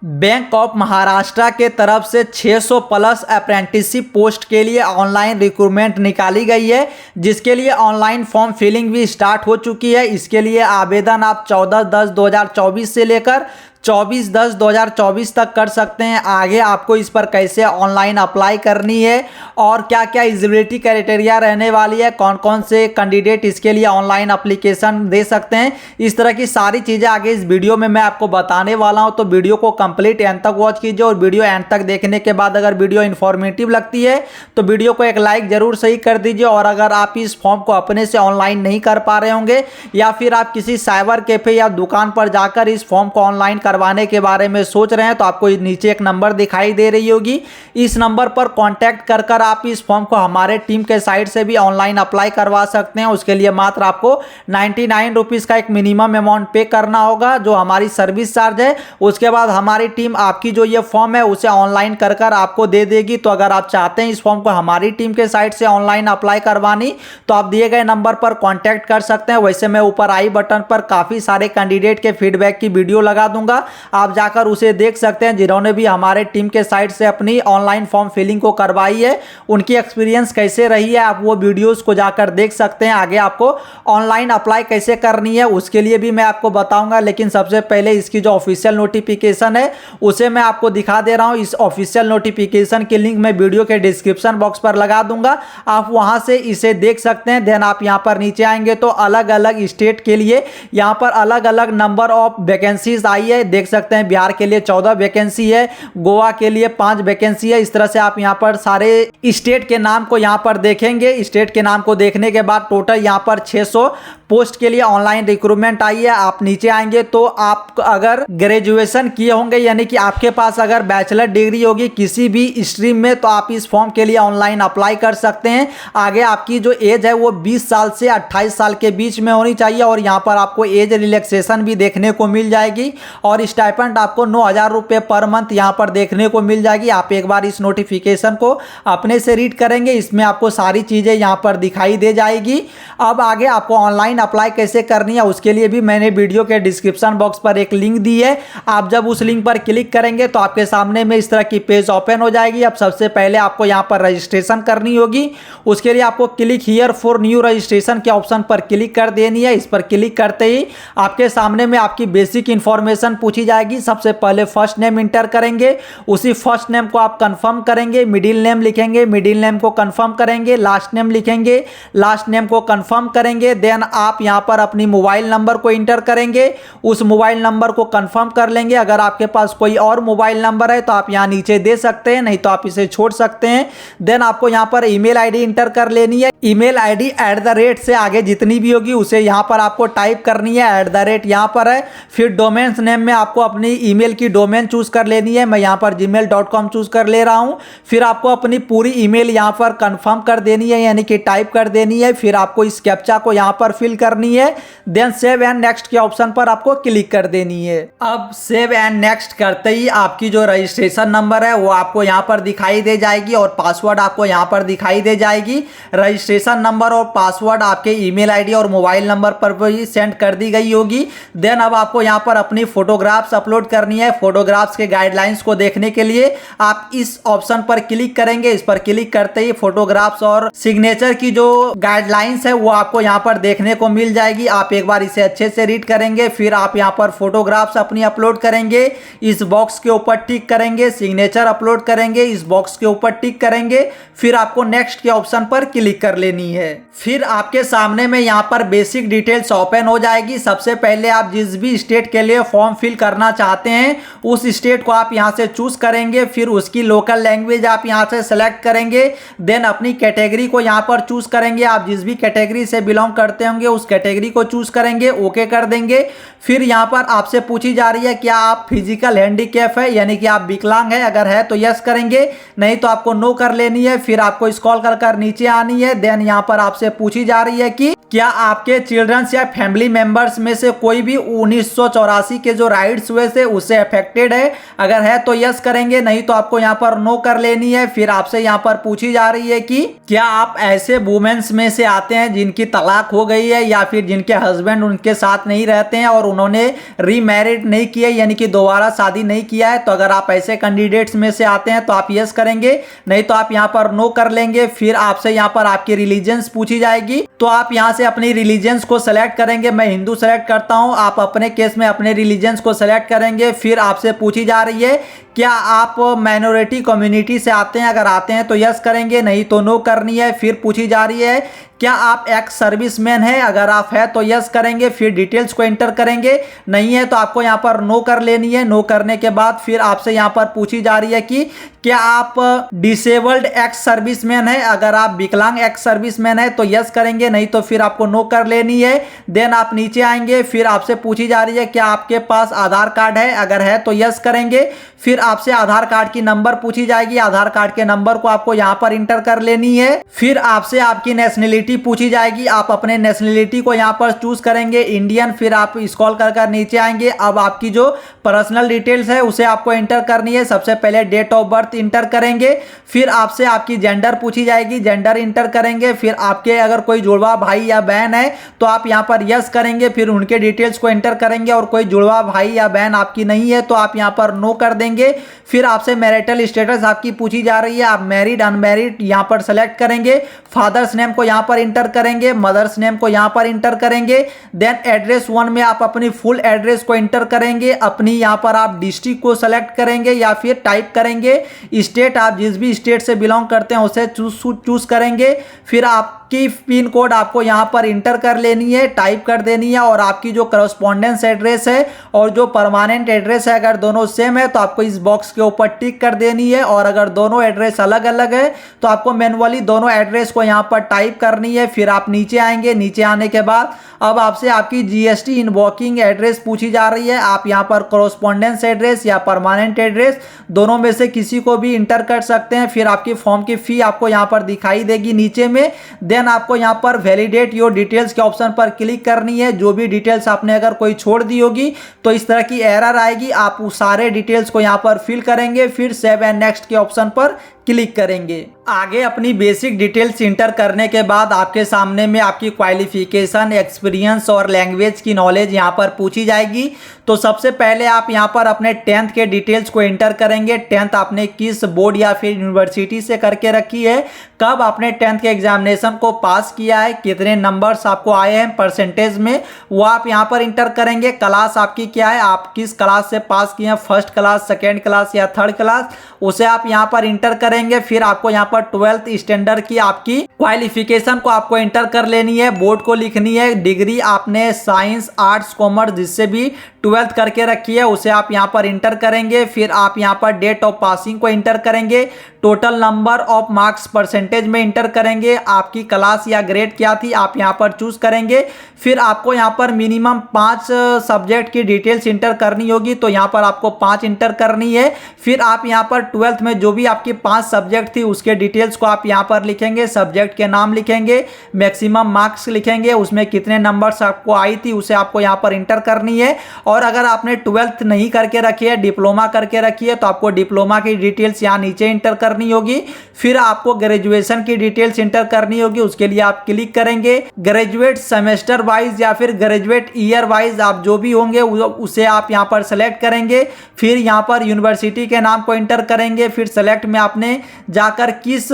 Bank of Maharashtra के तरफ से 600 प्लस अप्रेंटिसशिप पोस्ट के लिए ऑनलाइन रिक्रूटमेंट निकाली गई है, जिसके लिए ऑनलाइन फॉर्म फिलिंग भी स्टार्ट हो चुकी है। इसके लिए आवेदन आप 14/10/2024 से लेकर 24/10/2024 तक कर सकते हैं। आगे आपको इस पर कैसे ऑनलाइन अप्लाई करनी है और क्या क्या एलिजिबिलिटी क्राइटेरिया रहने वाली है, कौन कौन से कैंडिडेट इसके लिए ऑनलाइन एप्लीकेशन दे सकते हैं, इस तरह की सारी चीज़ें आगे इस वीडियो में मैं आपको बताने वाला हूं। तो वीडियो को कंप्लीट एंड तक वॉच कीजिए और वीडियो एंड तक देखने के बाद अगर वीडियो इन्फॉर्मेटिव लगती है तो वीडियो को एक लाइक जरूर सही कर दीजिए। और अगर आप इस फॉर्म को अपने से ऑनलाइन नहीं कर पा रहे होंगे या फिर आप किसी साइबर कैफे या दुकान पर जाकर इस फॉर्म को ऑनलाइन करवाने के बारे में सोच रहे हैं, तो आपको नीचे एक नंबर दिखाई दे रही होगी, इस नंबर पर कांटेक्ट कर आप इस फॉर्म को हमारे टीम के साइड से भी ऑनलाइन अप्लाई करवा सकते हैं। उसके लिए मात्र आपको 99 रुपीज़ का एक मिनिमम अमाउंट पे करना होगा, जो हमारी सर्विस चार्ज है। उसके बाद हमारी टीम आपकी जो ये फॉर्म है उसे ऑनलाइन कर आपको दे देगी। तो अगर आप चाहते हैं इस फॉर्म को हमारी टीम के साइड से ऑनलाइन अप्लाई करवानी, तो आप दिए गए नंबर पर कांटेक्ट कर सकते हैं। वैसे मैं ऊपर आई बटन पर काफ़ी सारे कैंडिडेट के फीडबैक की वीडियो लगा दूंगा, आप जाकर उसे देख सकते हैं। जिन्होंने भी हमारे टीम के साइड से अपनी ऑनलाइन फॉर्म फिलिंग को करवाई है, उनकी एक्सपीरियंस कैसे रही है, आप वो वीडियोस को जाकर देख सकते हैं। आगे आपको ऑनलाइन अप्लाई कैसे करनी है उसके लिए भी मैं आपको बताऊंगा, लेकिन सबसे पहले इसकी जो ऑफिशियल नोटिफिकेशन है उसे मैं आपको दिखा दे रहा हूं। इस ऑफिशियल नोटिफिकेशन की लिंक मैं वीडियो के डिस्क्रिप्शन बॉक्स पर लगा दूंगा, आप वहां से इसे देख सकते हैं। देन आप यहां पर नीचे आएंगे तो अलग अलग स्टेट के लिए यहां पर अलग अलग नंबर ऑफ वैकेंसीज आई है, देख सकते हैं। बिहार के लिए 14 वैकेंसी है, गोवा के लिए 5 वैकेंसी है। इस तरह से आप यहां पर सारे स्टेट के नाम को यहां पर देखेंगे। स्टेट के नाम को देखने के बाद टोटल यहां पर 600 पोस्ट के लिए ऑनलाइन रिक्रूटमेंट आई है। आप नीचे आएंगे तो आप अगर ग्रेजुएशन किए होंगे, यानी कि आपके पास अगर बैचलर डिग्री होगी किसी भी स्ट्रीम में, तो आप इस फॉर्म के लिए ऑनलाइन अप्लाई कर सकते हैं। आगे आपकी जो एज है वो 20 साल से 28 साल के बीच में होनी चाहिए और यहाँ पर आपको एज रिलैक्सेशन भी देखने को मिल जाएगी और स्टाइपेंड आपको 9,000 रुपये पर मंथ यहाँ पर देखने को मिल जाएगी। आप एक बार इस नोटिफिकेशन को अपने से रीड करेंगे, इसमें आपको सारी चीज़ें यहाँ पर दिखाई दे जाएगी। अब आगे आपको ऑनलाइन अप्लाई कैसे करनी है उसके लिए भी मैंने वीडियो के डिस्क्रिप्शन बॉक्स पर एक लिंक दी है। आप जब उस लिंक पर क्लिक करेंगे तो आपके सामने में इस तरह की पेज ओपन हो जाएगी। अब सबसे पहले आपको यहाँ पर रजिस्ट्रेशन करनी होगी। उसके लिए आपको click here for new registration के ऑप्शन पर क्लिक कर देनी है। इस पर क्लिक करते ही आपके सामने में आपकी बेसिक इंफॉर्मेशन पूछी जाएगी। सबसे पहले फर्स्ट नेम इंटर करेंगे, उसी फर्स्ट नेम को आप कंफर्म करेंगे, मिडिल नेम लिखेंगे, मिडिल नेम को कंफर्म करेंगे, लास्ट नेम लिखेंगे, लास्ट नेम को कंफर्म करेंगे। देन आप यहां पर अपनी मोबाइल नंबर को इंटर करेंगे, उस मोबाइल नंबर को कंफर्म कर लेंगे। अगर आपके पास कोई और मोबाइल नंबर है तो आप यहां नीचे दे सकते हैं, नहीं तो आप इसे छोड़ सकते हैं। देन आपको यहां पर ईमेल आईडी इंटर कर लेनी है। ईमेल आईडी @ से आगे जितनी भी होगी उसे यहां पर आपको टाइप करनी है। @ यहां पर है। फिर डोमेन्स नेम में आपको अपनी ईमेल की डोमेन चूज कर लेनी है। मैं यहां पर gmail.com चूज कर ले रहा हूं। फिर आपको अपनी पूरी ईमेल यहां पर कंफर्म कर देनी है, यानी कि टाइप कर देनी है। फिर आपको इस कैप्चा को यहां पर फिल करनी है। देन सेव एंड नेक्स्ट के ऑप्शन पर आपको क्लिक कर देनी है। अब सेव एंड नेक्स्ट करते ही आपकी जो रजिस्ट्रेशन नंबर है वो आपको यहां पर दिखाई दे जाएगी और पासवर्ड आपको यहां पर दिखाई दे जाएगी। रजिस्ट्रेशन नंबर और पासवर्ड आपके ईमेल आईडी और मोबाइल नंबर पर भी सेंड कर दी गई होगी। देन अब आपको यहां पर अपनी फोटोग्राफ्स अपलोड करनी है। फोटोग्राफ्स के गाइडलाइंस को देखने के लिए आप इस ऑप्शन पर क्लिक करेंगे। इस पर क्लिक करते ही फोटोग्राफ्स और सिग्नेचर की जो गाइडलाइंस है वो आपको यहां पर देखने को मिल जाएगी। आप एक बार इसे अच्छे से रीड करेंगे। फिर आप यहां पर फोटोग्राफ्स अपनी अपलोड करेंगे, इस बॉक्स के ऊपर टिक करेंगे। सिग्नेचर अपलोड करेंगे, इस बॉक्स के ऊपर टिक करेंगे। फिर आपको नेक्स्ट के ऑप्शन पर क्लिक कर लेनी है। फिर आपके सामने में यहां पर बेसिक डिटेल्स ओपन हो जाएगी। सबसे पहले आप जिस भी स्टेट के लिए फॉर्म फिल करना चाहते हैं उस स्टेट को आप यहां से चूज करेंगे। फिर उसकी लोकल लैंग्वेज आप यहां से सेलेक्ट करेंगे। देन अपनी कैटेगरी को यहां पर चूज करेंगे। आप जिस भी कैटेगरी से बिलोंग करते होंगे उस कैटेगरी को चूज करेंगे, ओके कर देंगे। फिर यहां पर आपसे पूछी जा रही है क्या आप फिजिकल हैंडीकैप है, यानी कि आप विकलांग है। अगर है तो यस करेंगे, नहीं तो आपको नो कर लेनी है। फिर आपको स्क्रॉल कर नीचे आनी है। देन यहां पर आपसे पूछी जा रही है कि क्या आपके चिल्ड्रंस या फैमिली मेंबर्स में से कोई भी 1984 के जो राइट्स हुए से उससे अफेक्टेड है, अगर है तो यस करेंगे, नहीं तो आपको यहाँ पर नो कर लेनी है। फिर आपसे यहाँ पर पूछी जा रही है कि क्या आप ऐसे वुमेन्स में से आते हैं जिनकी तलाक हो गई है या फिर जिनके हस्बैंड उनके साथ नहीं रहते हैं और उन्होंने रीमैरिड नहीं किया यानी कि दोबारा शादी नहीं किया है। तो अगर आप ऐसे कैंडिडेट्स में से आते हैं तो आप यस करेंगे, नहीं तो आप यहाँ पर नो कर लेंगे। फिर आपसे यहाँ पर आपकी रिलीजन्स पूछी जाएगी, तो आप यहाँ से अपनी रिलीजन्स को सेलेक्ट करेंगे। मैं हिंदू सेलेक्ट करता हूँ, आप अपने केस में अपने रिलीजन्स को सेलेक्ट करेंगे। फिर आपसे पूछी जा रही है क्या आप माइनॉरिटी कम्युनिटी से आते हैं, अगर आते हैं तो यस करेंगे, नहीं तो नो करनी है। फिर पूछी जा रही है क्या आप एक्स सर्विसमैन है, अगर आप है तो यस करेंगे, फिर डिटेल्स को एंटर करेंगे, नहीं है तो आपको यहाँ पर नो कर लेनी है। नो करने के बाद फिर आपसे यहाँ पर पूछी जा रही है कि क्या आप डिसेबल्ड एक्स सर्विसमैन है, अगर आप विकलांग एक्स सर्विसमैन है तो यस करेंगे, नहीं तो फिर आपको नो कर लेनी है। देन आप नीचे आएंगे, फिर आपसे पूछी जा रही है क्या आपके पास आधार कार्ड है, अगर है तो यस करेंगे। फिर आपसे आधार कार्ड की नंबर पूछी जाएगी, आधार कार्ड के नंबर को आपको यहाँ पर इंटर कर लेनी है। फिर आपसे आपकी नेशनलिटी पूछी जाएगी, आप अपने नेशनलिटी को यहाँ पर चूज करेंगे इंडियन। फिर आप स्क्रॉल कर नीचे आएंगे, अब आपकी जो पर्सनल डिटेल्स है उसे आपको एंटर करनी है। सबसे पहले डेट ऑफ बर्थ इंटर करेंगे, फिर आपसे आपकी जेंडर पूछी जाएगी, जेंडर इंटर करेंगे। फिर आपके अगर कोई जुड़वा भाई या बहन है तो आप यहाँ पर यस करेंगे, फिर उनके डिटेल्स को एंटर करेंगे। और कोई जुड़वा भाई या बहन आपकी नहीं है तो आप यहाँ पर नो कर देंगे। फिर आपसे मैरिटल स्टेटस आपकी पूछी जा रही है, आप मैरिड अनमैरिड यहाँ पर सेलेक्ट करेंगे। फादर्स नेम को यहाँ पर इंटर करेंगे, मदर्स नेम को यहाँ पर इंटर करेंगे। देन एड्रेस 1 में आप अपनी फुल एड्रेस को इंटर करेंगे, अपनी यहाँ पर आप डिस्ट्रिक्ट को सेलेक्ट करेंगे या फिर टाइप करेंगे स्टेट, आप जिस भी स्टेट से बिलोंग करते हैं उसे चूज करेंगे। फिर आपकी पिन कोड आपको यहाँ पर इंटर कर लेनी है, टाइप कर देनी है। और आपकी जो करस्पॉन्डेंस एड्रेस है और जो परमानेंट एड्रेस है अगर दोनों सेम है तो आपको इस बॉक्स के ऊपर टिक कर देनी है। और अगर दोनों एड्रेस अलग अलग है तो आपको मैनुअली दोनों एड्रेस को यहाँ पर टाइप करनी है। फिर आप नीचे आएंगे, नीचे आने के बाद अब आपसे आपकी जीएसटी इनवॉकिंग एड्रेस पूछी जा रही है, आप यहाँ पर करस्पॉन्डेंस एड्रेस या परमानेंट एड्रेस दोनों में से किसी को भी इंटर कर सकते हैं। फिर आपकी फॉर्म की फी आपको यहाँ पर दिखाई देगी नीचे में। देन आपको यहाँ पर वैलिडेट योर डिटेल्स के ऑप्शन पर क्लिक करनी है। जो भी डिटेल्स आपने अगर कोई छोड़ दी होगी तो इस तरह की एरर आएगी, आप उस सारे डिटेल्स को यहाँ पर फिल करेंगे, फिर सेव एंड नेक्स्ट के ऑप्शन पर क्लिक करेंगे। आगे अपनी बेसिक डिटेल्स इंटर करने के बाद आपके सामने में आपकी क्वालिफिकेशन, एक्सपीरियंस और लैंग्वेज की नॉलेज यहाँ पर पूछी जाएगी। तो सबसे पहले आप यहाँ पर अपने 10th के डिटेल्स को इंटर करेंगे। 10th आपने किस बोर्ड या फिर यूनिवर्सिटी से करके रखी है, कब आपने 10th के एग्जामिनेशन को पास किया है, कितने नंबर्स आपको आए हैं परसेंटेज में, वो आप यहाँ पर इंटर करेंगे। क्लास आपकी क्या है, आप किस क्लास से पास किए हैं, फर्स्ट क्लास, सेकेंड क्लास या थर्ड क्लास, उसे आप यहाँ पर इंटर करेंगे। फिर आपको यहाँ पर 12th स्टैंडर्ड की आपकी क्वालिफिकेशन को आपको इंटर कर लेनी है, बोर्ड को लिखनी है। डिग्री आपने साइंस, आर्ट्स, कॉमर्स जिससे भी 12th करके रखी है उसे आप यहाँ पर इंटर करेंगे। फिर आप यहाँ पर डेट ऑफ पासिंग को इंटर करेंगे, total number of marks percentage में इंटर करेंगे, आपकी क्लास या ग्रेड क्या थी आप यहाँ पर चूज करेंगे। फिर आपको यहाँ पर मिनिमम 5 सब्जेक्ट की डिटेल्स इंटर करनी होगी, तो यहाँ पर आपको 5 इंटर करनी है। फिर आप यहाँ पर 12th में जो भी आपकी 5 सब्जेक्ट थी उसके डिटेल्स को आप यहाँ पर लिखेंगे, सब्जेक्ट के नाम लिखेंगे, मैक्सिमम मार्क्स लिखेंगे, उसमें कितने नंबर्स आपको आई थी उसे आपको यहाँ पर इंटर करनी है। और अगर आपने 12th नहीं करके रखी है, डिप्लोमा करके रखी है, तो आपको डिप्लोमा की डिटेल्स यहाँ नीचे इंटर करनी होगी। फिर आपको ग्रेजुएशन की डिटेल्स इंटर करनी होगी, उसके लिए आप क्लिक करेंगे। ग्रेजुएट सेमेस्टर वाइज या फिर ग्रेजुएट ईयर वाइज आप जो भी होंगे उसे आप यहाँ पर सेलेक्ट करेंगे। फिर यहाँ पर यूनिवर्सिटी के नाम को इंटर करेंगे। फिर सेलेक्ट में आपने जाकर किस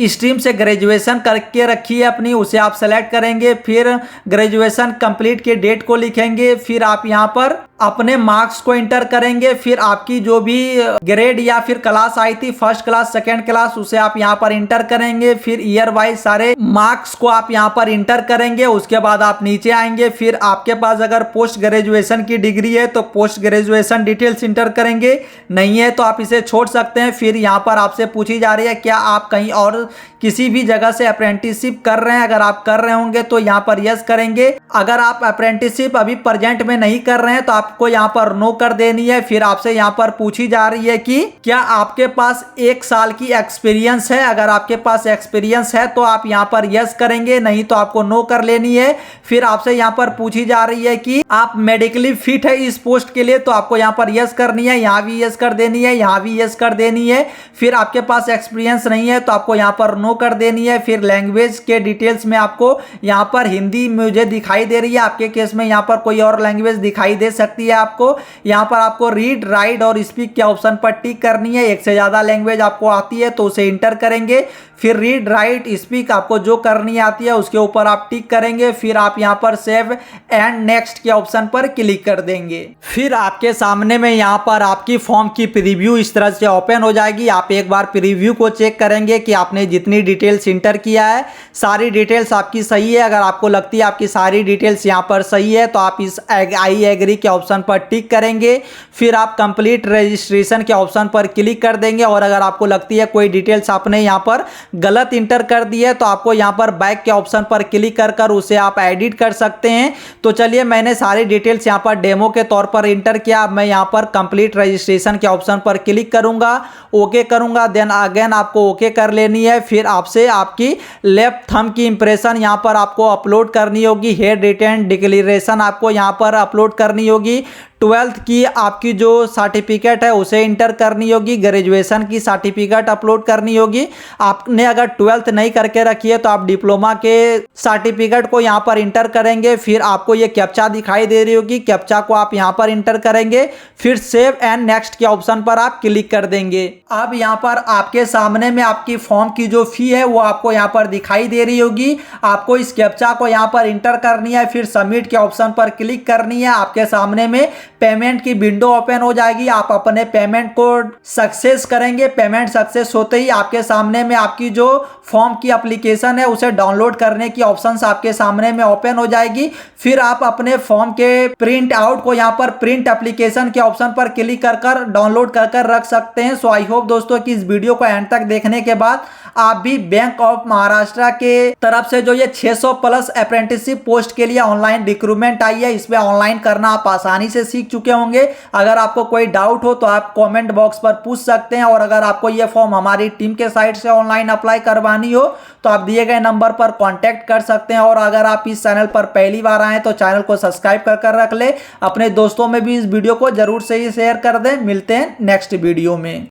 स्ट्रीम से ग्रेजुएशन करके रखी है अपनी उसे आप सेलेक्ट करेंगे। फिर ग्रेजुएशन कंप्लीट के डेट को लिखेंगे। फिर आप यहाँ पर अपने मार्क्स को इंटर करेंगे। फिर आपकी जो भी ग्रेड या फिर क्लास आई थी, फर्स्ट क्लास, सेकेंड क्लास, उसे आप यहाँ पर इंटर करेंगे। फिर ईयर वाइज सारे मार्क्स को आप यहाँ पर इंटर करेंगे। उसके बाद आप नीचे आएंगे। फिर आपके पास अगर पोस्ट ग्रेजुएशन की डिग्री है तो पोस्ट ग्रेजुएशन डिटेल्स इंटर करेंगे, नहीं है तो आप इसे छोड़ सकते हैं। फिर यहाँ पर आपसे पूछी जा रही है क्या आप कहीं और किसी भी जगह से अप्रेंटिसशिप कर रहे हैं, अगर आप कर रहे होंगे तो यहाँ पर यस करेंगे। अगर आप अप्रेंटिसशिप अभी प्रेजेंट में नहीं कर रहे हैं तो आप आपको यहाँ पर नो कर देनी है। फिर आपसे यहाँ पर पूछी जा रही है कि क्या आपके पास 1 साल की एक्सपीरियंस है। अगर आपके पास एक्सपीरियंस है तो आप यहाँ पर यस करेंगे, नहीं तो आपको नो कर लेनी है। फिर आपसे यहाँ पर पूछी जा रही है कि आप मेडिकली फिट है इस पोस्ट के लिए, तो आपको यहाँ पर यस करनी है, यहाँ भी यस कर देनी है, यहाँ भी यस कर देनी है। फिर आपके पास एक्सपीरियंस नहीं है तो आपको यहाँ पर नो कर देनी है। फिर लैंग्वेज के डिटेल्स में आपको यहाँ पर हिंदी मुझे दिखाई दे रही है, आपके केस में यहाँ पर कोई और लैंग्वेज दिखाई दे सकती है आपको। यहाँ पर आपको रीड, राइट और स्पीक के ऑप्शन पर टिक करनी है। एक से ज्यादा लैंग्वेज आपको आती है तो उसे इंटर करेंगे। फिर रीड, राइट, स्पीक आपको जो करनी आती है उसके ऊपर आप टिक करेंगे। फिर आप यहाँ पर सेव एंड नेक्स्ट के ऑप्शन पर क्लिक कर देंगे। फिर आपके सामने में यहाँ पर आपकी फॉर्म की प्रीव्यू इस तरह से ओपन हो जाएगी। आप एक बार प्रीव्यू को चेक करेंगे कि आपने जितनी डिटेल्स इंटर किया है सारी डिटेल्स आपकी सही है। अगर आपको लगती है आपकी सारी डिटेल्स यहाँ पर सही है तो आप इस आई एग्री के ऑप्शन पर टिक करेंगे। फिर आप कंप्लीट रजिस्ट्रेशन के ऑप्शन पर क्लिक कर देंगे। और अगर आपको लगती है कोई डिटेल्स आपने यहाँ पर गलत इंटर कर दी है तो आपको यहाँ पर बैक के ऑप्शन पर क्लिक कर उसे आप एडिट कर सकते हैं। तो चलिए मैंने सारी डिटेल्स यहाँ पर डेमो के तौर पर इंटर किया। अब मैं यहाँ पर कंप्लीट रजिस्ट्रेशन के ऑप्शन पर क्लिक करूंगा, ओके करूंगा, देन अगेन आपको ओके कर लेनी है। फिर आपसे आपकी लेफ्ट थंब की इंप्रेशन यहाँ पर आपको अपलोड करनी होगी। हेड रिटर्न डिक्लेरेशन आपको यहाँ पर अपलोड करनी होगी। 12th की आपकी जो सर्टिफिकेट है उसे इंटर करनी होगी। ग्रेजुएशन की सर्टिफिकेट अपलोड करनी होगी। आपने अगर 12th नहीं करके रखी है तो आप डिप्लोमा के सर्टिफिकेट को यहाँ पर इंटर करेंगे। फिर आपको ये कैप्चा दिखाई दे रही होगी, कैप्चा को आप यहाँ पर इंटर करेंगे। फिर सेव एंड नेक्स्ट के ऑप्शन पर आप क्लिक कर देंगे। अब यहाँ पर आपके सामने में आपकी फॉर्म की जो फी है वो आपको यहाँ पर दिखाई दे रही होगी। आपको इस कैप्चा को यहाँ पर इंटर करनी है, फिर सबमिट के ऑप्शन पर क्लिक करनी है। आपके सामने में पेमेंट की विंडो ओपन हो जाएगी। आप अपने पेमेंट को सक्सेस करेंगे। पेमेंट सक्सेस होते ही आपके सामने में आपकी जो फॉर्म की एप्लीकेशन है उसे डाउनलोड करने की ऑप्शंस आपके सामने में ओपन हो जाएगी। फिर आप अपने फॉर्म के प्रिंट आउट को यहाँ पर प्रिंट एप्लीकेशन के ऑप्शन पर क्लिक कर डाउनलोड कर रख सकते हैं। सो आई होप दोस्तों कि इस वीडियो को एंड तक देखने के बाद आप भी बैंक ऑफ महाराष्ट्र के तरफ से जो ये 600 प्लस अप्रेंटिसशिप पोस्ट के लिए ऑनलाइन रिक्रूटमेंट आई है इसमें ऑनलाइन करना आप आसानी से सीख चुके होंगे। अगर आपको कोई डाउट हो तो आप कमेंट बॉक्स पर पूछ सकते हैं। और अगर आपको ये फॉर्म हमारी टीम के साइट से ऑनलाइन अप्लाई करवानी हो तो आप दिए गए नंबर पर कांटेक्ट कर सकते हैं। और अगर आप इस चैनल पर पहली बार आए तो चैनल को सब्सक्राइब कर रख ले। अपने दोस्तों में भी इस वीडियो को जरूर से ही शेयर कर दें। मिलते हैं नेक्स्ट वीडियो में।